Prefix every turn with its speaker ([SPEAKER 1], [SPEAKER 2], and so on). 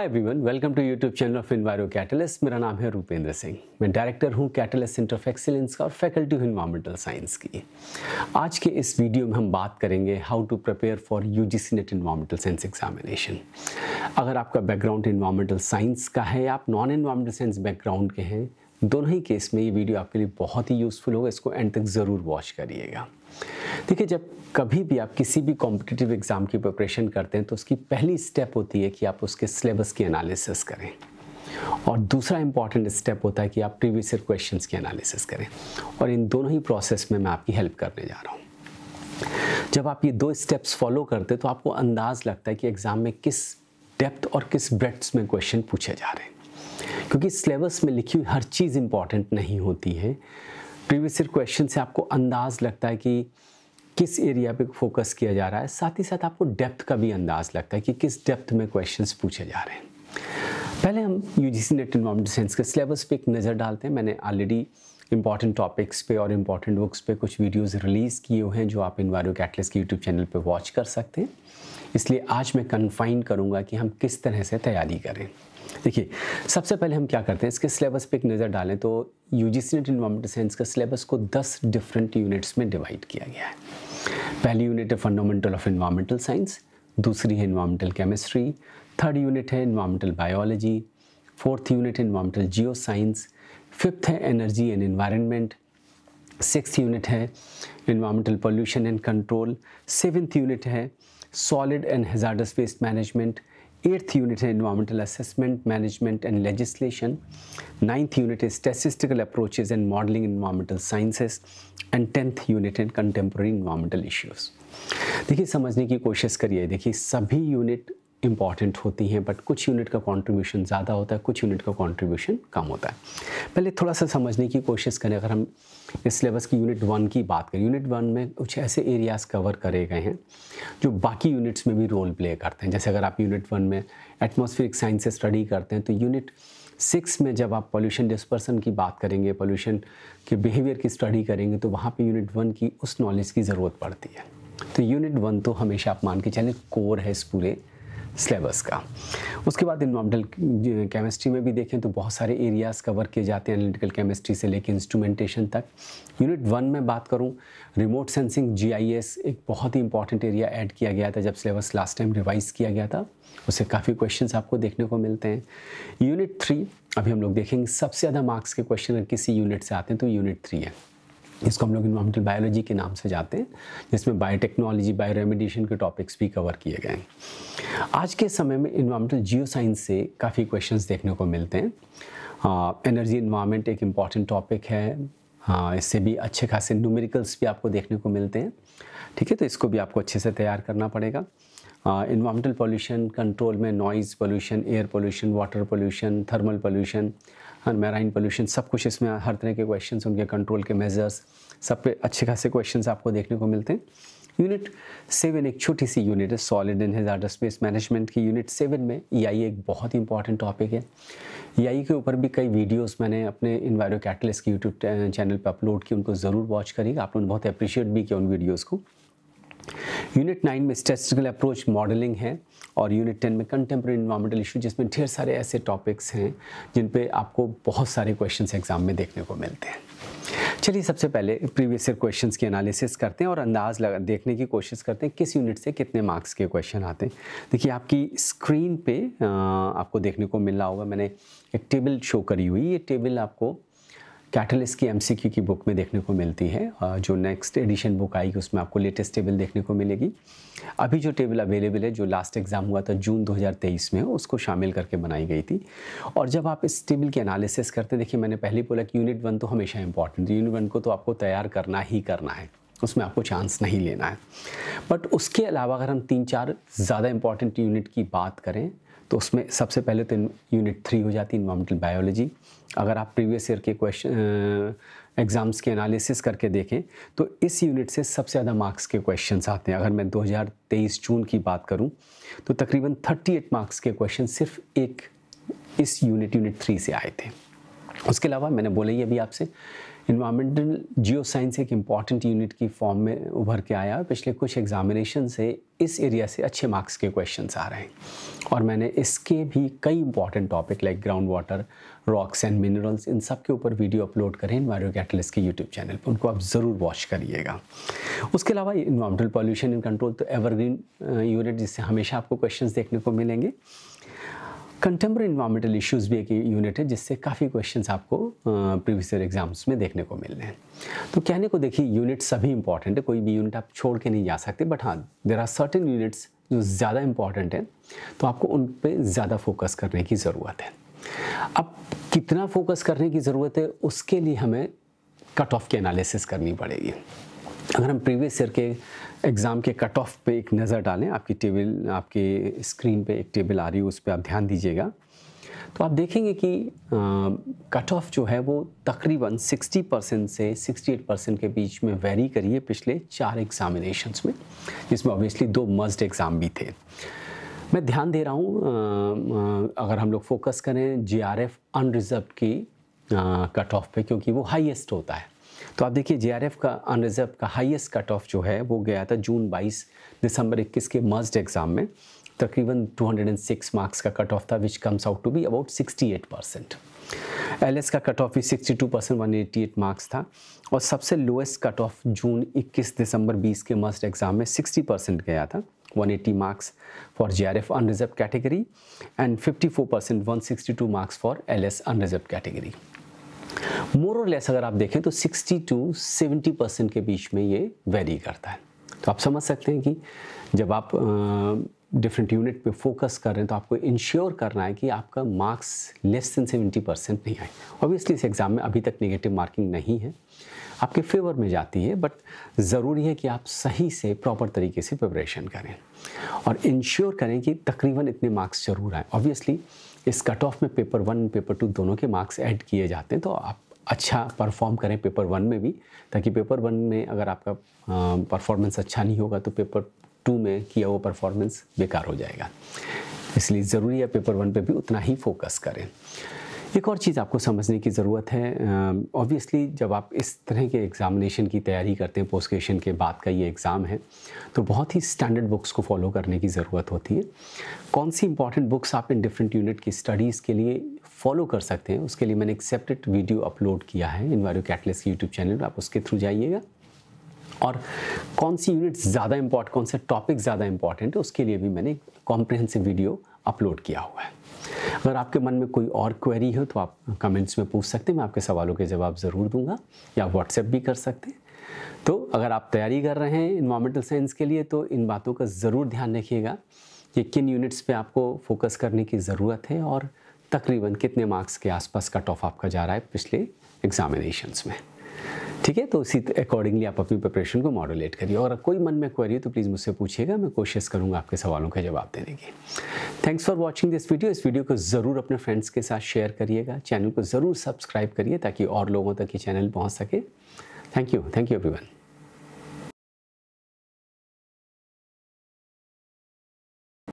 [SPEAKER 1] Hi everyone, welcome to YouTube channel of Enviro Catalyst. मेरा नाम है रूपेंद्र सिंह। मैं डायरेक्टर हूं कैटलिस्ट सेंटर ऑफ एक्सीलेंस का और फैकल्टी हूं एनवायरमेंटल साइंस की। आज के इस वीडियो में हम बात करेंगे how to prepare for UGC NET environmental science examination. अगर आपका बैकग्राउंड एनवायरमेंटल साइंस का है या आप नॉन एनवायरमेंटल साइंस बैकग्राउंड के हैं, दोनों ही केस में ये वीडियो आपके लिए बहुत ही यूज़फुल होगा। इसको एंड तक ज़रूर वॉच करिएगा। देखिए, जब कभी भी आप किसी भी कॉम्पिटिटिव एग्ज़ाम की प्रिपरेशन करते हैं तो उसकी पहली स्टेप होती है कि आप उसके सिलेबस की एनालिसिस करें, और दूसरा इंपॉर्टेंट स्टेप होता है कि आप प्रीवियस ईयर क्वेश्चंस की एनालिसिस करें। और इन दोनों ही प्रोसेस में मैं आपकी हेल्प करने जा रहा हूँ। जब आप ये दो स्टेप्स फॉलो करते हैं तो आपको अंदाज़ लगता है कि एग्ज़ाम में किस डेप्थ और किस ब्रेड्थ में क्वेश्चन पूछे जा रहे हैं, क्योंकि सिलेबस में लिखी हुई हर चीज़ इंपॉर्टेंट नहीं होती है। प्रीवियस ईयर क्वेश्चन से आपको अंदाज़ लगता है कि किस एरिया पे फोकस किया जा रहा है, साथ ही साथ आपको डेप्थ का भी अंदाज़ लगता है कि किस डेप्थ में क्वेश्चंस पूछे जा रहे हैं। पहले हम यूजीसी नेट एनवायरमेंटल साइंस के सिलेबस पे एक नज़र डालते हैं। मैंने ऑलरेडी इंपॉर्टेंट टॉपिक्स पे और इंपॉर्टेंट बुक्स पे कुछ वीडियोस रिलीज़ किए हुए हैं जो आप इन्वायरो कैटलिस्ट के यूट्यूब चैनल पे वॉच कर सकते हैं। इसलिए आज मैं कन्फाइन करूँगा कि हम किस तरह से तैयारी करें। देखिए, सबसे पहले हम क्या करते हैं, इसके सिलेबस पे एक नज़र डालें तो यूजीसी नेट एनवायरमेंटल साइंस का सिलेबस को 10 डिफरेंट यूनिट्स में डिवाइड किया गया है। पहली यूनिट है फंडामेंटल ऑफ एनवायरमेंटल साइंस, दूसरी है एनवायरमेंटल केमिस्ट्री, थर्ड यूनिट है एनवायरमेंटल बायोलॉजी, फोर्थ यूनिट है एनवायरमेंटल जियो साइंस, फिफ्थ है energy and environment, sixth unit है environmental pollution and control, seventh unit है solid and hazardous waste management, eighth unit है environmental assessment management and legislation, ninth unit है statistical approaches and modelling environmental sciences, and 10th unit है contemporary environmental issues. देखिए, समझने की कोशिश करिए। देखिए, सभी यूनिट इंपॉर्टेंट होती हैं, बट कुछ यूनिट का कंट्रीब्यूशन ज़्यादा होता है, कुछ यूनिट का कंट्रीब्यूशन कम होता है। पहले थोड़ा सा समझने की कोशिश करें। अगर हम इस सिलेबस की यूनिट 1 की बात करें, यूनिट 1 में कुछ ऐसे एरियाज़ कवर करे गए हैं जो बाकी यूनिट्स में भी रोल प्ले करते हैं। जैसे अगर आप यूनिट 1 में एटमॉस्फेरिक साइंस से स्टडी करते हैं तो यूनिट 6 में जब आप पोल्यूशन डिस्पर्सन की बात करेंगे, पोल्यूशन के बिहेवियर की स्टडी करेंगे, तो वहाँ पे यूनिट 1 की उस नॉलेज की ज़रूरत पड़ती है। तो यूनिट 1 तो हमेशा आप मान के चलें कोर है इस पूरे सिलेबस का। उसके बाद एनवायरमेंटल केमिस्ट्री में भी देखें तो बहुत सारे एरियाज़ कवर किए जाते हैं, एनालिटिकल केमिस्ट्री से लेकर इंस्ट्रूमेंटेशन तक। यूनिट 1 में बात करूं, रिमोट सेंसिंग GIS एक बहुत ही इंपॉर्टेंट एरिया ऐड किया गया था जब सिलेबस लास्ट टाइम रिवाइज़ किया गया था। उससे काफ़ी क्वेश्चंस आपको देखने को मिलते हैं। यूनिट 3 अभी हम लोग देखेंगे। सबसे ज़्यादा मार्क्स के क्वेश्चन अगर किसी यूनिट से आते हैं तो यूनिट 3 है। इसको हम लोग एनवायरमेंटल बायोलॉजी के नाम से जाते हैं, जिसमें बायोटेक्नोलॉजी, बायोरेमेडिएशन के टॉपिक्स भी कवर किए गए हैं। आज के समय में एनवायरमेंटल जियो साइंस से काफ़ी क्वेश्चंस देखने को मिलते हैं। एनर्जी एनवायरनमेंट एक इम्पॉर्टेंट टॉपिक है। इससे भी अच्छे खासे न्यूमेरिकल्स भी आपको देखने को मिलते हैं। ठीक है, तो इसको भी आपको अच्छे से तैयार करना पड़ेगा। एनवायरमेंटल पोल्यूशन कंट्रोल में noise pollution, air pollution, water pollution, thermal pollution और मैराइन पोल्यूशन, सब कुछ इसमें हर तरह के क्वेश्चंस, उनके कंट्रोल के मेजर्स, सब पे अच्छे खासे क्वेश्चंस आपको देखने को मिलते हैं। यूनिट 7 एक छोटी सी यूनिट है, solid and hazardous waste management की। यूनिट 7 में EI एक बहुत ही इंपॉर्टेंट टॉपिक है। EI के ऊपर भी कई वीडियोस मैंने अपने इन्वायरो कैटलिस्ट के यूट्यूब चैनल पर अपलोड की, उनको ज़रूर वॉच करिएगा। आप लोगों ने बहुत अप्रिशिएट भी किया उन वीडियोज़ को। यूनिट 9 में स्टैटिस्टिकल अप्रोच मॉडलिंग है, और यूनिट 10 में कंटेम्प्रेरी एनवायरमेंटल इशू, जिसमें ढेर सारे ऐसे टॉपिक्स हैं जिन पे आपको बहुत सारे क्वेश्चंस एग्जाम में देखने को मिलते हैं। चलिए, सबसे पहले प्रीवियस ईयर क्वेश्चंस की एनालिसिस करते हैं और अंदाज़ देखने की कोशिश करते हैं किस यूनिट से कितने मार्क्स के क्वेश्चन आते हैं। देखिए, आपकी स्क्रीन पे आपको देखने को मिल रहा होगा, मैंने एक टेबल शो करी हुई। ये टेबल आपको कैटलिस्ट की MCQ की बुक में देखने को मिलती है। जो नेक्स्ट एडिशन बुक आएगी उसमें आपको लेटेस्ट टेबल देखने को मिलेगी। अभी जो टेबल अवेलेबल है, जो लास्ट एग्ज़ाम हुआ था जून 2023 में, उसको शामिल करके बनाई गई थी। और जब आप इस टेबल की एनालिसिस करते हैं, देखिए मैंने पहले बोला कि यूनिट 1 तो हमेशा इंपॉर्टेंट है। यूनिट 1 को तो आपको तैयार करना ही करना है, उसमें आपको चांस नहीं लेना है। बट उसके अलावा अगर हम 3-4 ज़्यादा इंपॉर्टेंट यूनिट की बात करें तो उसमें सबसे पहले तो यूनिट 3 हो जाती है, एनवायरमेंटल बायोलॉजी। अगर आप प्रीवियस ईयर के क्वेश्चन एग्ज़ाम्स के एनालिसिस करके देखें तो इस यूनिट से सबसे ज़्यादा मार्क्स के क्वेश्चंस आते हैं। अगर मैं 2023 जून की बात करूं तो तकरीबन 38 मार्क्स के क्वेश्चन सिर्फ एक इस यूनिट 3 से आए थे। उसके अलावा मैंने बोला ही अभी आपसे, इन्वायरमेंटल जियो साइंस एक इम्पॉर्टेंट यूनिट की फॉर्म में उभर के आया। पिछले कुछ एग्जामिनेशन से इस एरिया से अच्छे मार्क्स के क्वेश्चंस आ रहे हैं और मैंने इसके भी कई important topic like ground water, rocks and minerals, इन सब के ऊपर वीडियो अपलोड करें इन्वायरो कैटलिस्ट के यूट्यूब चैनल पर। उनको आप ज़रूर वॉच करिएगा। उसके अलावा इन्वायरमेंटल पॉल्यूशन एंड कंट्रोल तो एवरग्रीन यूनिट, जिससे हमेशा आपको क्वेश्चंस देखने को मिलेंगे। कंटेम्प्रेरी इन्वायरमेंटल इश्यूज़ भी एक यूनिट है जिससे काफ़ी क्वेश्चंस आपको प्रीवियस ईयर एग्जाम्स में देखने को मिल रहे हैं। तो कहने को देखिए यूनिट सभी इंपॉर्टेंट है, कोई भी यूनिट आप छोड़ के नहीं जा सकते, बट हाँ देयर आर सर्टेन यूनिट्स जो ज़्यादा इंपॉर्टेंट हैं, तो आपको उन पे ज़्यादा फोकस करने की ज़रूरत है। अब कितना फोकस करने की ज़रूरत है उसके लिए हमें कट ऑफ की एनालिसिस करनी पड़ेगी। अगर हम प्रीवियस ईयर के एग्ज़ाम के कट ऑफ पे एक नज़र डालें, आपकी टेबल, आपके स्क्रीन पे एक टेबल आ रही है, उस पर आप ध्यान दीजिएगा, तो आप देखेंगे कि कट ऑफ जो है वो तकरीबन 60% से 68% के बीच में वेरी करी है पिछले 4 एग्जामिनेशंस में, जिसमें ऑब्वियसली 2 मस्ट एग्ज़ाम भी थे। मैं ध्यान दे रहा हूँ अगर हम लोग फोकस करें JRF अनरिजर्व की कट ऑफ पे, क्योंकि वो हाईएस्ट होता है। तो आप देखिए JRF का अनरिजर्व का हाईएस्ट कट ऑफ जो है वो गया था जून 22 दिसंबर 21 के मस्ट एग्ज़ाम में, तकरीबन 206 मार्क्स का कट ऑफ था, which comes out to be about 68%। LS का कट ऑफ भी 62%, 188 मार्क्स था। और सबसे लोएस्ट कट ऑफ जून 21 दिसंबर 20 के मस्ट एग्ज़ाम में 60% गया था, 180 marks for JRF unreserved category and 54%, 162 marks for LS unreserved category. More और लेस अगर आप देखें तो 60 to 70% के बीच में ये वेरी करता है। तो आप समझ सकते हैं कि जब आप डिफरेंट यूनिट पे फोकस कर रहे हैं तो आपको इंश्योर करना है कि आपका मार्क्स लेस देन 70% नहीं आए। ऑब्वियसली इस एग्ज़ाम में अभी तक नेगेटिव मार्किंग नहीं है, आपके फेवर में जाती है, बट ज़रूरी है कि आप सही से प्रॉपर तरीके से प्रिपरेशन करें और इंश्योर करें कि तकरीबन इतने मार्क्स ज़रूर आए। ऑब्वियसली इस कट ऑफ में पेपर 1 पेपर 2 दोनों के मार्क्स ऐड किए जाते हैं, तो आप अच्छा परफॉर्म करें पेपर 1 में भी, ताकि पेपर 1 में अगर आपका परफॉर्मेंस अच्छा नहीं होगा तो पेपर 2 में किया हुआ परफॉर्मेंस बेकार हो जाएगा। इसलिए ज़रूरी है पेपर 1 पे भी उतना ही फोकस करें। एक और चीज़ आपको समझने की ज़रूरत है, ऑब्वियसली जब आप इस तरह के एग्ज़ामिनेशन की तैयारी करते हैं, पोस्ट ग्रेजुएशन के बाद का ये एग्ज़ाम है, तो बहुत ही स्टैंडर्ड बुक्स को फॉलो करने की ज़रूरत होती है। कौन सी इंपॉर्टेंट बुक्स आप इन डिफरेंट यूनिट की स्टडीज़ के लिए फॉलो कर सकते हैं, उसके लिए मैंने एक सेपरेट वीडियो अपलोड किया है इन्वायरो कैटलिस्ट के यूट्यूब चैनल पर, आप उसके थ्रू जाइएगा। और कौन सी यूनिट्स ज़्यादा इंपॉर्टेंट, कौन से टॉपिक ज़्यादा इंपॉर्टेंट है, उसके लिए भी मैंने एक कॉम्प्रिहेंसिव वीडियो अपलोड किया हुआ है। अगर आपके मन में कोई और क्वेरी हो तो आप कमेंट्स में पूछ सकते हैं, मैं आपके सवालों के जवाब ज़रूर दूंगा, या व्हाट्सएप भी कर सकते हैं। तो अगर आप तैयारी कर रहे हैं इन्वायरमेंटल साइंस के लिए तो इन बातों का ज़रूर ध्यान रखिएगा कि किन यूनिट्स पे आपको फोकस करने की ज़रूरत है और तकरीबन कितने मार्क्स के आसपास कट ऑफ आपका जा रहा है पिछले एग्जामिनेशंस में। ठीक है, तो इसी अकॉर्डिंगली आप अपनी प्रिपरेशन को मॉड्यूलेट करिए। और कोई मन में क्वेरी है तो प्लीज़ मुझसे पूछिएगा, मैं कोशिश करूंगा आपके सवालों का जवाब देने की। Thanks for watching this video. इस वीडियो को ज़रूर अपने फ्रेंड्स के साथ शेयर करिएगा, चैनल को ज़रूर सब्सक्राइब करिए ताकि और लोगों तक ये चैनल पहुँच सके। Thank you everyone.